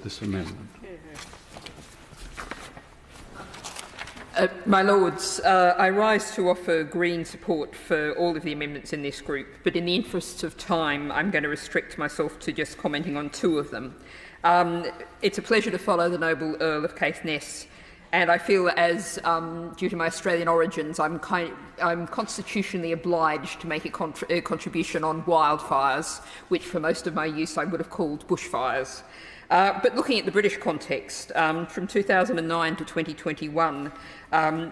this amendment? My Lords, I rise to offer Green support for all of the amendments in this group, but in the interests of time, I'm going to restrict myself to just commenting on two of them. It's a pleasure to follow the Noble Earl of Caithness, and I feel as, due to my Australian origins, I'm constitutionally obliged to make a contribution on wildfires, which for most of my use I would have called bushfires. But looking at the British context, from 2009 to 2021,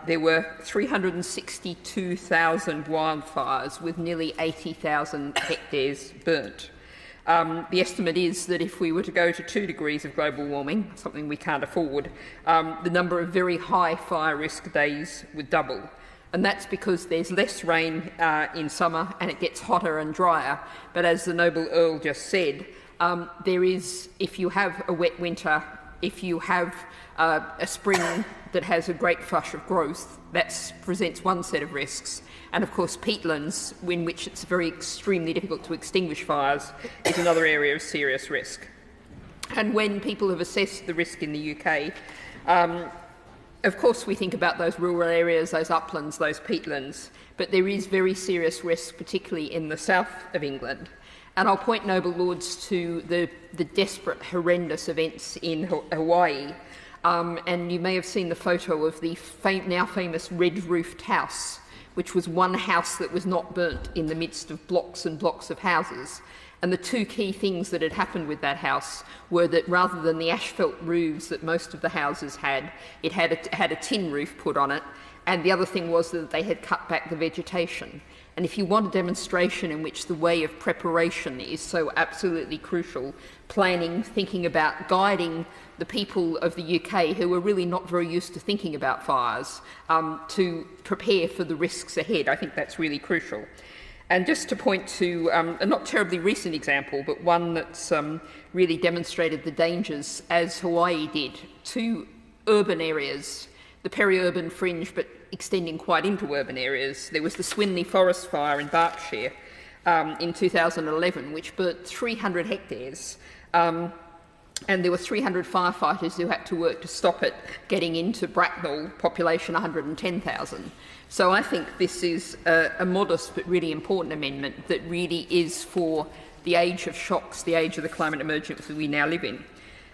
there were 362,000 wildfires with nearly 80,000 hectares burnt. The estimate is that if we were to go to 2 degrees of global warming, something we can't afford, the number of very high fire risk days would double. And that's because there's less rain in summer and it gets hotter and drier. But as the Noble Earl just said, there is, if you have a wet winter, if you have a spring that has a great flush of growth, that presents one set of risks. And of course, peatlands, in which it's very extremely difficult to extinguish fires, is another area of serious risk. And when people have assessed the risk in the UK, of course we think about those rural areas, those uplands, those peatlands, but there is very serious risk, particularly in the south of England. And I'll point, Noble Lords, to the desperate, horrendous events in Hawaii. And you may have seen the photo of the now famous red-roofed house, which was one house that was not burnt in the midst of blocks and blocks of houses. And the two key things that had happened with that house were that rather than the asphalt roofs that most of the houses had, it had a tin roof put on it. And the other thing was that they had cut back the vegetation. And if you want a demonstration in which the way of preparation is so absolutely crucial, planning, thinking about guiding the people of the UK who are really not very used to thinking about fires to prepare for the risks ahead, I think that's really crucial. And just to point to a not terribly recent example, but one that's really demonstrated the dangers, as Hawaii did, to urban areas, the peri-urban fringe, but extending quite into urban areas. There was the Swinley Forest Fire in Berkshire in 2011, which burnt 300 hectares. And there were 300 firefighters who had to work to stop it getting into Bracknell, population 110,000. So I think this is a modest but really important amendment that really is for the age of shocks, the age of the climate emergency we now live in.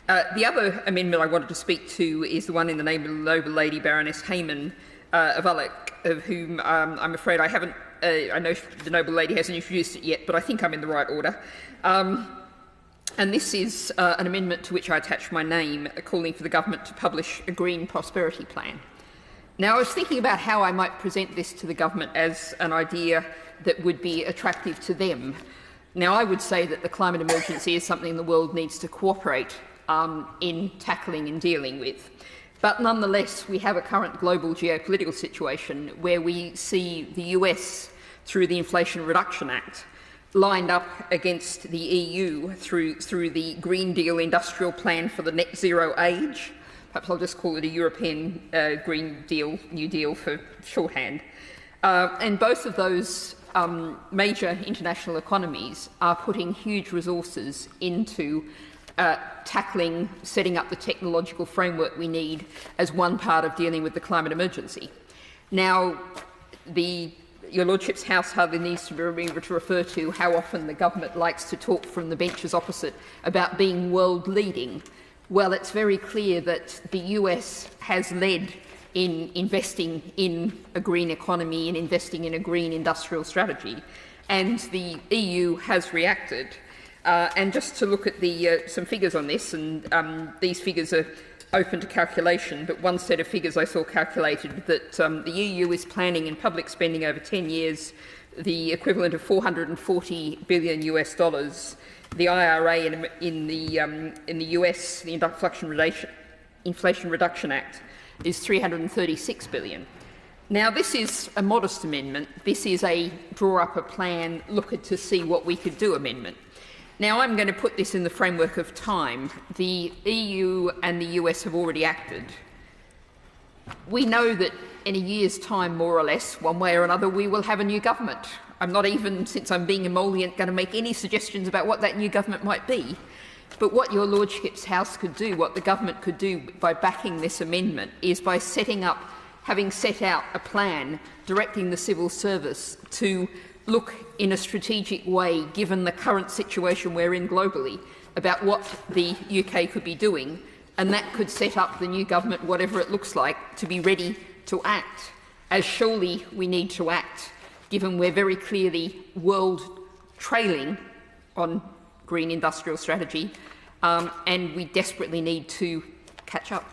The other amendment I wanted to speak to is the one in the name of the Noble Lady Baroness Hayman of Ulloch, of whom I'm afraid I haven't, I know the Noble Lady hasn't introduced it yet, but I think I'm in the right order. And this is an amendment to which I attach my name, calling for the government to publish a green prosperity plan. Now, I was thinking about how I might present this to the government as an idea that would be attractive to them. Now, I would say that the climate emergency is something the world needs to cooperate in tackling and dealing with. But nonetheless, we have a current global geopolitical situation where we see the US, through the Inflation Reduction Act, lined up against the EU through the Green Deal industrial plan for the net zero age. Perhaps I'll just call it a European Green Deal, New Deal for shorthand. And both of those major international economies are putting huge resources into tackling, setting up the technological framework we need as one part of dealing with the climate emergency. Now, your Lordship's House hardly needs to be remembered to refer to how often the government likes to talk from the benches opposite about being world-leading. Well, it's very clear that the US has led in investing in a green economy and investing in a green industrial strategy, and the EU has reacted. And just to look at some figures on this, and these figures are open to calculation, but one set of figures I saw calculated that the EU is planning in public spending over 10 years the equivalent of $440 billion US dollars. The IRA in the US, the Inflation Reduction Act, is $336 billion. Now, this is a modest amendment. This is a draw up a plan, look at to see what we could do amendment. Now, I'm going to put this in the framework of time. The EU and the US have already acted. We know that in a year's time, more or less, one way or another, we will have a new government. I'm not even, since I'm being emollient, going to make any suggestions about what that new government might be. But what your Lordship's House could do, what the government could do by backing this amendment, is by having set out a plan directing the civil service to look in a strategic way, given the current situation we're in globally, about what the UK could be doing, and that could set up the new government, whatever it looks like, to be ready to act, as surely we need to act, given we're very clearly world trailing on green industrial strategy, and we desperately need to catch up.